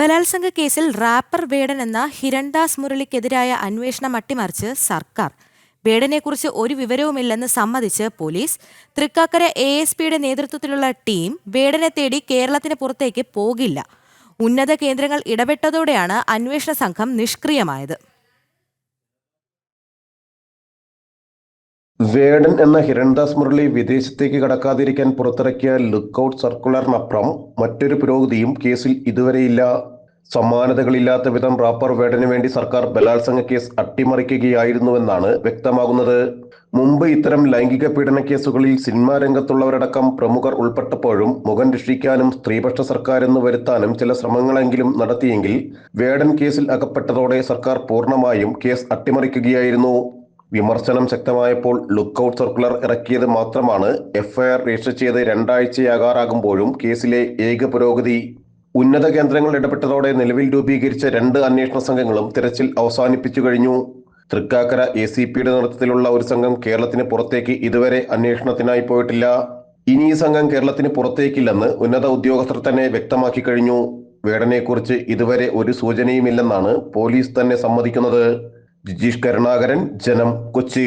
ബലാത്സംഗ കേസിൽ റാപ്പർ വേടൻ എന്ന ഹിരൺദാസ് മുരളിക്കെതിരായ അന്വേഷണം അട്ടിമറിച്ച് സർക്കാർ. വേടനെക്കുറിച്ച് ഒരു വിവരവുമില്ലെന്ന് സമ്മതിച്ച് പോലീസ്. തൃക്കാക്കര ASPയുടെ നേതൃത്വത്തിലുള്ള ടീം വേടനെ തേടി കേരളത്തിന് പുറത്തേക്ക് പോകില്ല. ഉന്നത കേന്ദ്രങ്ങൾ ഇടപെട്ടതോടെയാണ് അന്വേഷണ സംഘം നിഷ്ക്രിയമായത്. വേടൻ എന്ന ഹിരൺദാസ് മുരളി വിദേശത്തേക്ക് കടക്കാതിരിക്കാൻ പുറത്തിറക്കിയ ലുക്കൌട്ട് സർക്കുലറിനപ്പുറം മറ്റൊരു പുരോഗതിയും കേസിൽ ഇതുവരെയില്ല. സമാനതകളില്ലാത്ത വിധം റാപ്പർ വേടന് വേണ്ടി സർക്കാർ ബലാത്സംഗ കേസ് അട്ടിമറിക്കുകയായിരുന്നുവെന്നാണ് വ്യക്തമാകുന്നത്. മുമ്പ് ഇത്തരം ലൈംഗിക പീഡന കേസുകളിൽ സിനിമാ രംഗത്തുള്ളവരടക്കം പ്രമുഖർ ഉൾപ്പെട്ടപ്പോഴും മുഖം രക്ഷിക്കാനും സ്ത്രീപക്ഷ സർക്കാരെന്ന് വരുത്താനും ചില ശ്രമങ്ങളെങ്കിലും നടത്തിയെങ്കിൽ വേടൻ കേസിൽ അകപ്പെട്ടതോടെ സർക്കാർ പൂർണ്ണമായും കേസ് അട്ടിമറിക്കുകയായിരുന്നു. വിമർശനം ശക്തമായപ്പോൾ ലുക്കൌട്ട് സർക്കുലർ ഇറക്കിയത് മാത്രമാണ് FIR രജിസ്റ്റർ ചെയ്ത് 2 ആഴ്ചയാകാറാകുമ്പോഴും കേസിലെ ഏക പുരോഗതി. ഉന്നത കേന്ദ്രങ്ങൾ ഇടപെട്ടതോടെ നിലവിൽ രൂപീകരിച്ച 2 അന്വേഷണ സംഘങ്ങളും തിരച്ചിൽ അവസാനിപ്പിച്ചു കഴിഞ്ഞു. തൃക്കാക്കര ACPയുടെ നേതൃത്വത്തിലുള്ള ഒരു സംഘം കേരളത്തിന് പുറത്തേക്ക് ഇതുവരെ അന്വേഷണത്തിനായി പോയിട്ടില്ല. ഇനി ഈ സംഘം കേരളത്തിന് പുറത്തേക്കില്ലെന്ന് ഉന്നത ഉദ്യോഗസ്ഥർ തന്നെ വ്യക്തമാക്കി കഴിഞ്ഞു. വേടനെക്കുറിച്ച് ഇതുവരെ ഒരു സൂചനയുമില്ലെന്നാണ് പോലീസ് തന്നെ സമ്മതിക്കുന്നത്. ജിജീഷ് കരുണാകരൻ, ജനം, കൊച്ചി.